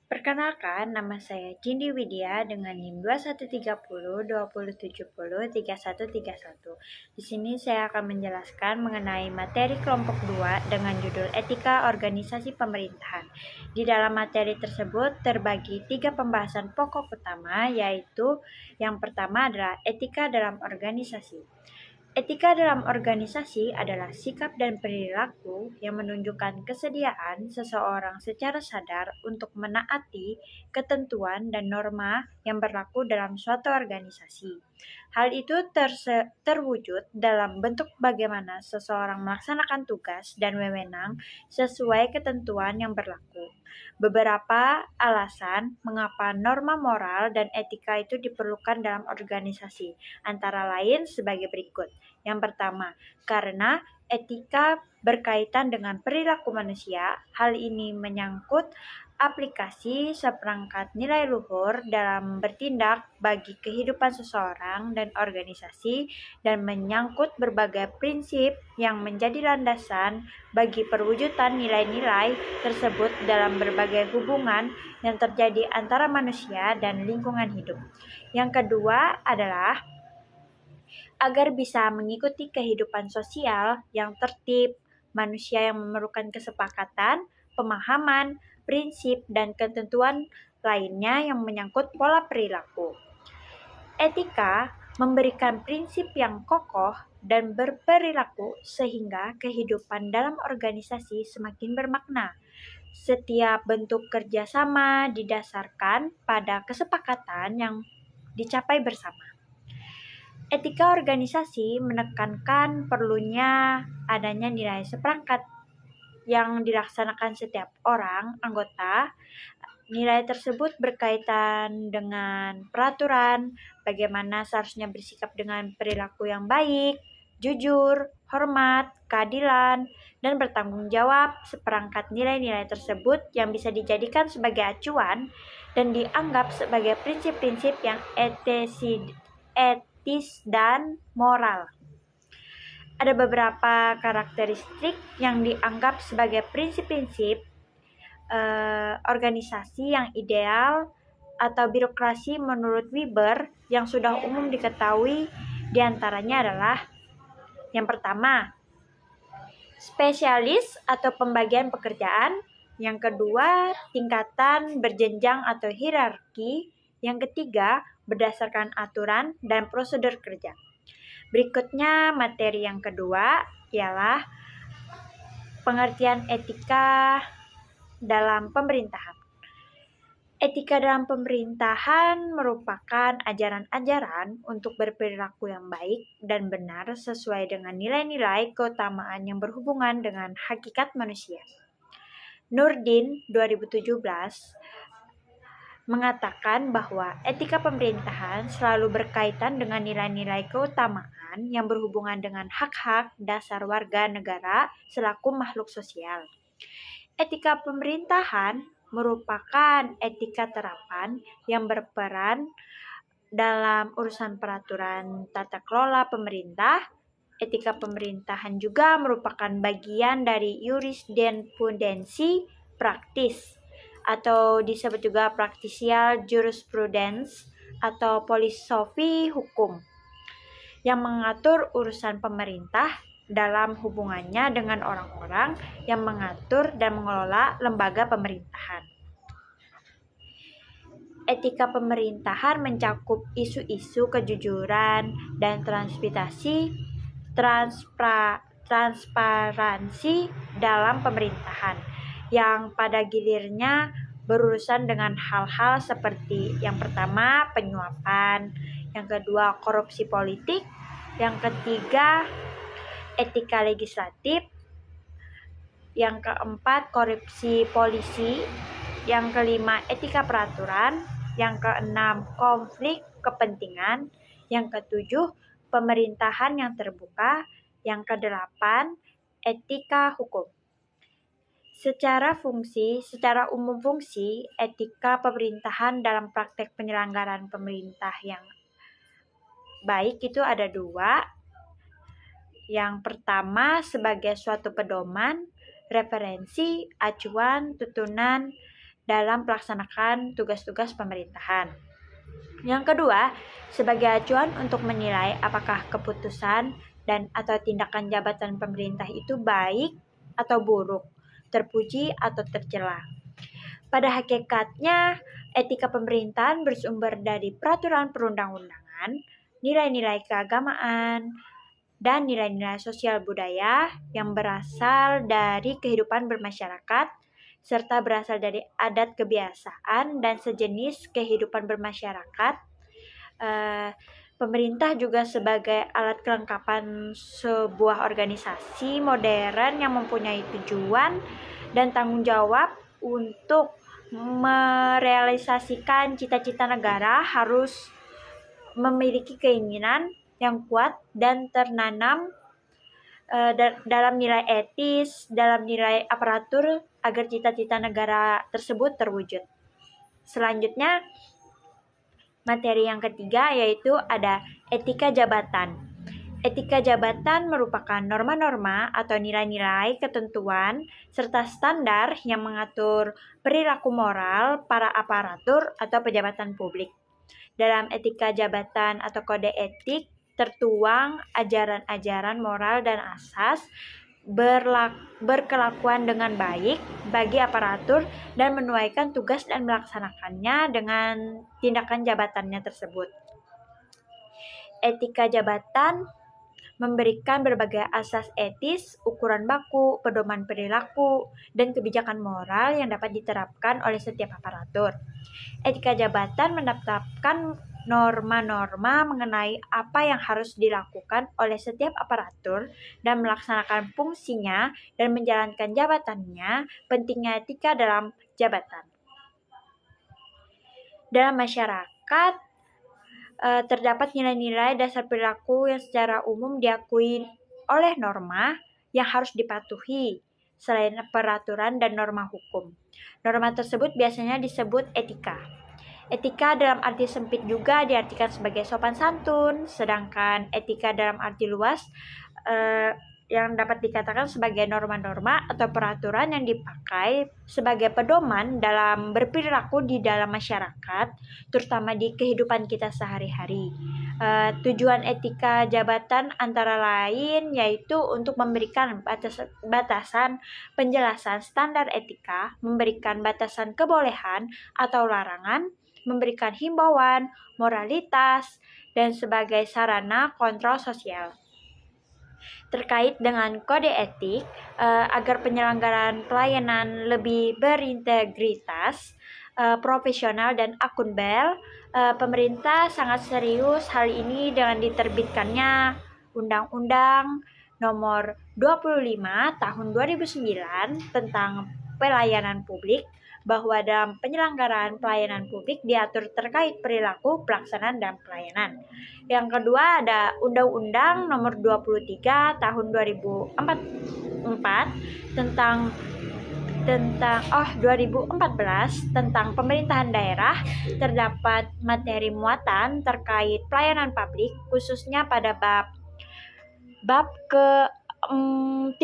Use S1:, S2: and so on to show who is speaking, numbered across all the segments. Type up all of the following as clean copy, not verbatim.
S1: Perkenalkan, nama saya Cindy Widya dengan NIM 2130 2070 3131. Di sini saya akan menjelaskan mengenai materi kelompok 2 dengan judul Etika Organisasi Pemerintahan. Di dalam materi tersebut terbagi 3 pembahasan pokok utama, yaitu yang pertama adalah etika dalam organisasi. Etika dalam organisasi adalah sikap dan perilaku yang menunjukkan kesediaan seseorang secara sadar untuk menaati ketentuan dan norma yang berlaku dalam suatu organisasi. Hal itu terwujud dalam bentuk bagaimana seseorang melaksanakan tugas dan wewenang sesuai ketentuan yang berlaku. Beberapa alasan mengapa norma moral dan etika itu diperlukan dalam organisasi, antara lain sebagai berikut. Yang pertama, karena etika berkaitan dengan perilaku manusia, hal ini menyangkut aplikasi seperangkat nilai luhur dalam bertindak bagi kehidupan seseorang dan organisasi dan menyangkut berbagai prinsip yang menjadi landasan bagi perwujudan nilai-nilai tersebut dalam berbagai hubungan yang terjadi antara manusia dan lingkungan hidup. Yang kedua adalah agar bisa mengikuti kehidupan sosial yang tertib, manusia yang memerlukan kesepakatan, pemahaman, prinsip, dan ketentuan lainnya yang menyangkut pola perilaku. Etika memberikan prinsip yang kokoh dan berperilaku sehingga kehidupan dalam organisasi semakin bermakna. Setiap bentuk kerjasama didasarkan pada kesepakatan yang dicapai bersama. Etika organisasi menekankan perlunya adanya nilai seperangkat yang dilaksanakan setiap orang anggota. Nilai tersebut berkaitan dengan peraturan, bagaimana seharusnya bersikap dengan perilaku yang baik, jujur, hormat, keadilan, dan bertanggung jawab. Seperangkat nilai-nilai tersebut yang bisa dijadikan sebagai acuan dan dianggap sebagai prinsip-prinsip yang etis dan moral. Ada beberapa karakteristik yang dianggap sebagai prinsip-prinsip organisasi yang ideal atau birokrasi menurut Weber yang sudah umum diketahui. Diantaranya adalah yang pertama, spesialis atau pembagian pekerjaan. Yang kedua, tingkatan berjenjang atau hierarki. Yang ketiga, berdasarkan aturan dan prosedur kerja. Berikutnya, materi yang kedua ialah pengertian etika dalam pemerintahan. Etika dalam pemerintahan merupakan ajaran-ajaran untuk berperilaku yang baik dan benar sesuai dengan nilai-nilai keutamaan yang berhubungan dengan hakikat manusia. Nurdin 2017 mengatakan bahwa etika pemerintahan selalu berkaitan dengan nilai-nilai keutamaan yang berhubungan dengan hak-hak dasar warga negara selaku makhluk sosial. Etika pemerintahan merupakan etika terapan yang berperan dalam urusan peraturan tata kelola pemerintah. Etika pemerintahan juga merupakan bagian dari jurisprudensi praktis atau disebut juga practical jurisprudence atau filosofi hukum yang mengatur urusan pemerintah dalam hubungannya dengan orang-orang yang mengatur dan mengelola lembaga pemerintahan. Etika pemerintahan mencakup isu-isu kejujuran dan transparansi dalam pemerintahan yang pada gilirnya berurusan dengan hal-hal seperti yang pertama penyuapan, yang kedua korupsi politik, yang ketiga etika legislatif, yang keempat korupsi polisi, yang kelima etika peraturan, yang keenam konflik kepentingan, yang ketujuh pemerintahan yang terbuka, yang kedelapan etika hukum. Secara umum fungsi etika pemerintahan dalam praktek penyelenggaraan pemerintah yang baik itu ada dua, Yang pertama, sebagai suatu pedoman, referensi, acuan, tuntunan dalam melaksanakan tugas-tugas pemerintahan. Yang kedua, sebagai acuan untuk menilai apakah keputusan dan atau tindakan jabatan pemerintah itu baik atau buruk, terpuji atau tercela. Pada hakikatnya, etika pemerintahan bersumber dari peraturan perundang-undangan, nilai-nilai keagamaan, dan nilai-nilai sosial budaya yang berasal dari kehidupan bermasyarakat, serta berasal dari adat kebiasaan dan sejenis kehidupan bermasyarakat. Pemerintah juga sebagai alat kelengkapan sebuah organisasi modern yang mempunyai tujuan dan tanggung jawab untuk merealisasikan cita-cita negara harus memiliki keinginan yang kuat dan tertanam dalam nilai etis, dalam nilai aparatur agar cita-cita negara tersebut terwujud. Selanjutnya, materi yang ketiga yaitu ada etika jabatan. Etika jabatan merupakan norma-norma atau nilai-nilai, ketentuan, serta standar yang mengatur perilaku moral para aparatur atau pejabatan publik. Dalam etika jabatan atau kode etik tertuang ajaran-ajaran moral dan asas berkelakuan dengan baik bagi aparatur dan menuaikan tugas dan melaksanakannya dengan tindakan jabatannya tersebut. Etika jabatan memberikan berbagai asas etis, ukuran baku, pedoman perilaku, dan kebijakan moral yang dapat diterapkan oleh setiap aparatur. Etika jabatan menetapkan norma-norma mengenai apa yang harus dilakukan oleh setiap aparatur dan melaksanakan fungsinya dan menjalankan jabatannya. Pentingnya etika dalam jabatan. Dalam masyarakat, terdapat nilai-nilai dasar perilaku yang secara umum diakui oleh norma yang harus dipatuhi selain peraturan dan norma hukum. Norma tersebut biasanya disebut etika. Etika dalam arti sempit juga diartikan sebagai sopan santun, sedangkan etika dalam arti luas yang dapat dikatakan sebagai norma-norma atau peraturan yang dipakai sebagai pedoman dalam berperilaku di dalam masyarakat, terutama di kehidupan kita sehari-hari. Tujuan etika jabatan antara lain yaitu untuk memberikan batasan penjelasan standar etika, memberikan batasan kebolehan atau larangan, memberikan himbauan, moralitas, dan sebagai sarana kontrol sosial. Terkait dengan kode etik, agar penyelenggaraan pelayanan lebih berintegritas, profesional dan akuntabel, pemerintah sangat serius hal ini dengan diterbitkannya Undang-Undang Nomor 25 Tahun 2009 tentang pelayanan publik, bahwa dalam penyelenggaraan pelayanan publik diatur terkait perilaku, pelaksanaan, dan pelayanan. Yang kedua ada Undang-Undang Nomor 23 Tahun 2014 tentang 2014 tentang pemerintahan daerah. Terdapat materi muatan terkait pelayanan publik khususnya pada bab ke 13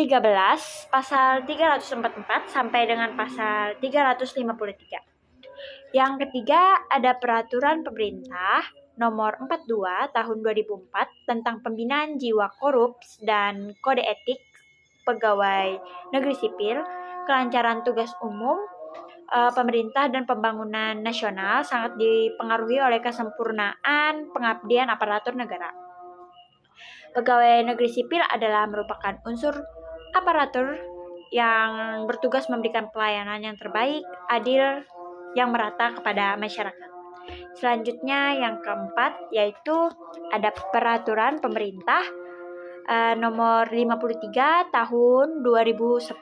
S1: pasal 344 sampai dengan pasal 353. Yang ketiga ada peraturan pemerintah nomor 42 tahun 2004 tentang pembinaan jiwa korups dan kode etik pegawai negeri sipil, kelancaran tugas umum pemerintah dan pembangunan nasional sangat dipengaruhi oleh kesempurnaan pengabdian aparatur negara. Pegawai negeri sipil adalah merupakan unsur aparatur yang bertugas memberikan pelayanan yang terbaik, adil, yang merata kepada masyarakat. Selanjutnya yang keempat yaitu ada peraturan pemerintah nomor 53 tahun 2010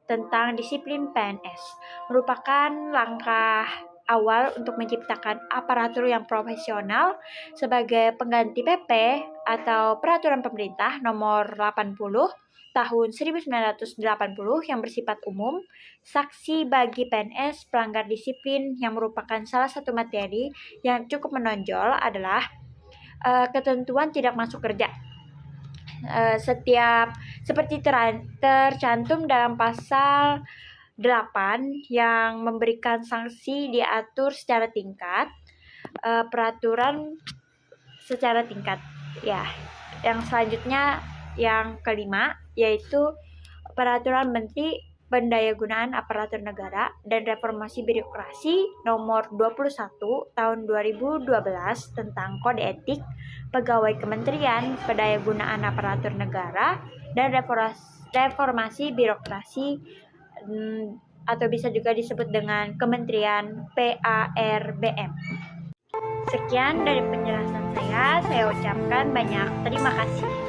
S1: tentang disiplin PNS, merupakan langkah awal untuk menciptakan aparatur yang profesional sebagai pengganti PP atau peraturan pemerintah nomor 80 tahun 1980 yang bersifat umum. Saksi bagi PNS pelanggar disiplin yang merupakan salah satu materi yang cukup menonjol adalah ketentuan tidak masuk kerja. seperti tercantum dalam pasal 8 yang memberikan sanksi diatur secara tingkat, peraturan secara tingkat. Ya, yang selanjutnya yang kelima yaitu Peraturan Menteri Pendayagunaan Aparatur Negara dan Reformasi Birokrasi Nomor 21 Tahun 2012 tentang Kode Etik Pegawai Kementerian Pendayagunaan Aparatur Negara dan Reformasi Birokrasi atau bisa juga disebut dengan Kementerian PARBM. Sekian dari penjelasan saya ucapkan banyak terima kasih.